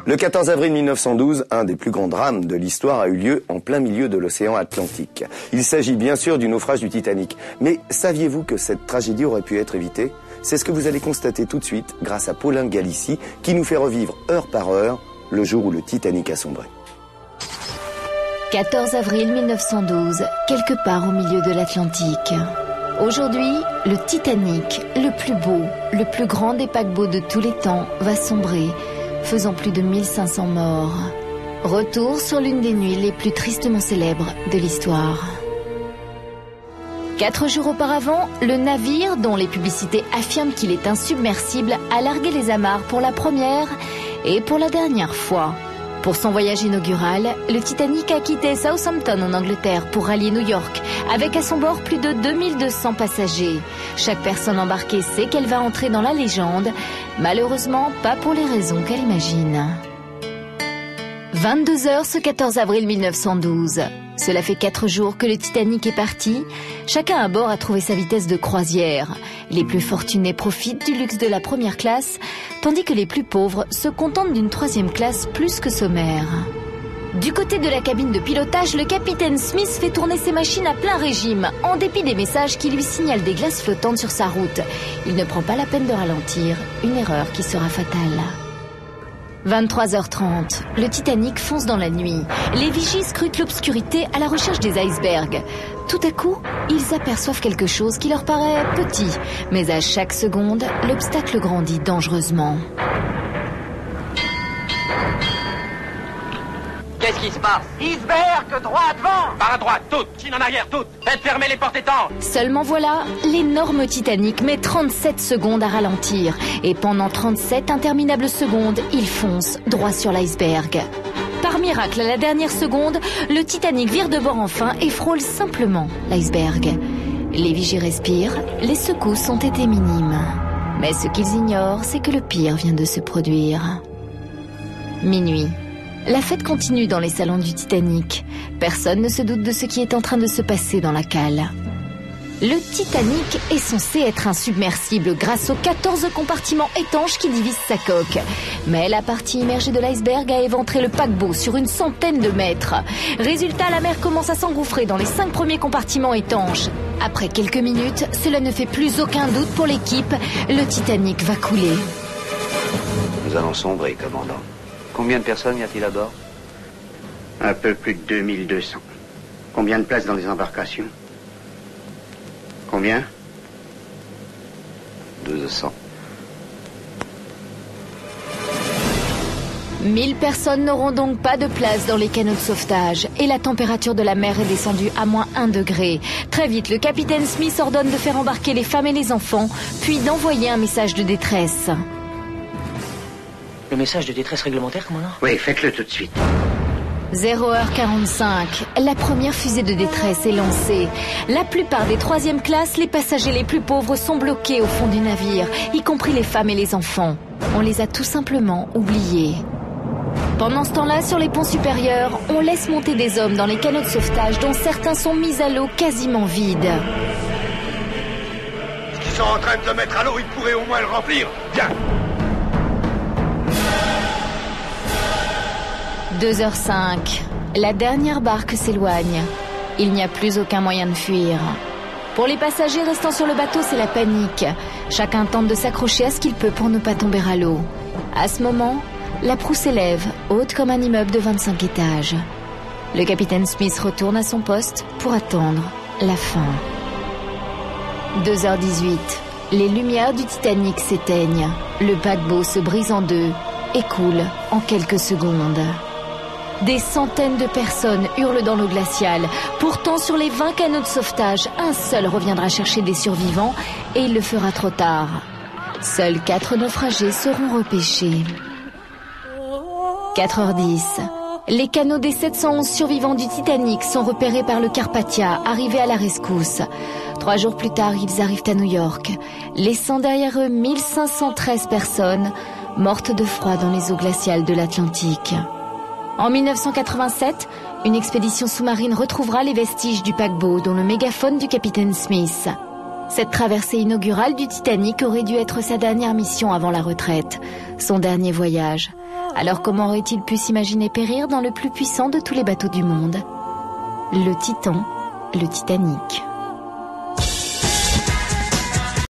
Le 14 avril 1912, un des plus grands drames de l'histoire a eu lieu en plein milieu de l'océan Atlantique. Il s'agit bien sûr du naufrage du Titanic. Mais saviez-vous que cette tragédie aurait pu être évitée? C'est ce que vous allez constater tout de suite grâce à Paulin Galici qui nous fait revivre heure par heure le jour où le Titanic a sombré. 14 avril 1912, quelque part au milieu de l'Atlantique. Aujourd'hui, le Titanic, le plus beau, le plus grand des paquebots de tous les temps, va sombrer, faisant plus de 1500 morts. Retour sur l'une des nuits les plus tristement célèbres de l'histoire. 4 jours auparavant, le navire, dont les publicités affirment qu'il est insubmersible, a largué les amarres pour la première et pour la dernière fois. Pour son voyage inaugural, le Titanic a quitté Southampton en Angleterre pour rallier New York, avec à son bord plus de 2200 passagers. Chaque personne embarquée sait qu'elle va entrer dans la légende, malheureusement pas pour les raisons qu'elle imagine. 22h ce 14 avril 1912. Cela fait 4 jours que le Titanic est parti. Chacun à bord a trouvé sa vitesse de croisière. Les plus fortunés profitent du luxe de la première classe, tandis que les plus pauvres se contentent d'une 3e classe plus que sommaire. Du côté de la cabine de pilotage, le capitaine Smith fait tourner ses machines à plein régime, en dépit des messages qui lui signalent des glaces flottantes sur sa route. Il ne prend pas la peine de ralentir, une erreur qui sera fatale. 23h30, le Titanic fonce dans la nuit. Les vigies scrutent l'obscurité à la recherche des icebergs. Tout à coup, ils aperçoivent quelque chose qui leur paraît petit, mais à chaque seconde, l'obstacle grandit dangereusement. Qu'est-ce qui se passe? Iceberg, droit devant! Par à droite, toutes, chine en arrière, toutes. Faites fermer les portes étanches. Seulement voilà, l'énorme Titanic met 37 secondes à ralentir. Et pendant 37 interminables secondes, il fonce droit sur l'iceberg. Par miracle, à la dernière seconde, le Titanic vire de bord enfin et frôle simplement l'iceberg. Les vigies respirent, les secousses ont été minimes. Mais ce qu'ils ignorent, c'est que le pire vient de se produire. Minuit. La fête continue dans les salons du Titanic. Personne ne se doute de ce qui est en train de se passer dans la cale. Le Titanic est censé être insubmersible grâce aux 14 compartiments étanches qui divisent sa coque. Mais la partie immergée de l'iceberg a éventré le paquebot sur une centaine de mètres. Résultat, la mer commence à s'engouffrer dans les 5 premiers compartiments étanches. Après quelques minutes, cela ne fait plus aucun doute pour l'équipe. Le Titanic va couler. Nous allons sombrer, commandant. Combien de personnes y a-t-il à bord? Un peu plus de 2200. Combien de places dans les embarcations? Combien? 1200. 1000 personnes n'auront donc pas de place dans les canots de sauvetage et la température de la mer est descendue à -1 degré. Très vite, le capitaine Smith ordonne de faire embarquer les femmes et les enfants, puis d'envoyer un message de détresse. Le message de détresse réglementaire, commandant? Oui, faites-le tout de suite. 0h45, la première fusée de détresse est lancée. La plupart des 3e classes, les passagers les plus pauvres sont bloqués au fond du navire, y compris les femmes et les enfants. On les a tout simplement oubliés. Pendant ce temps-là, sur les ponts supérieurs, on laisse monter des hommes dans les canots de sauvetage dont certains sont mis à l'eau quasiment vides. S'ils sont en train de le mettre à l'eau, ils pourraient au moins le remplir. Bien. 2h05, la dernière barque s'éloigne. Il n'y a plus aucun moyen de fuir. Pour les passagers restant sur le bateau, c'est la panique. Chacun tente de s'accrocher à ce qu'il peut pour ne pas tomber à l'eau. À ce moment, la proue s'élève, haute comme un immeuble de 25 étages. Le capitaine Smith retourne à son poste pour attendre la fin. 2h18, les lumières du Titanic s'éteignent. Le paquebot se brise en deux et coule en quelques secondes. Des centaines de personnes hurlent dans l'eau glaciale. Pourtant, sur les 20 canots de sauvetage, un seul reviendra chercher des survivants et il le fera trop tard. Seuls 4 naufragés seront repêchés. 4h10. Les canots des 711 survivants du Titanic sont repérés par le Carpathia, arrivé à la rescousse. 3 jours plus tard, ils arrivent à New York, laissant derrière eux 1513 personnes mortes de froid dans les eaux glaciales de l'Atlantique. En 1987, une expédition sous-marine retrouvera les vestiges du paquebot, dont le mégaphone du capitaine Smith. Cette traversée inaugurale du Titanic aurait dû être sa dernière mission avant la retraite, son dernier voyage. Alors comment aurait-il pu s'imaginer périr dans le plus puissant de tous les bateaux du monde? Le Titan, le Titanic.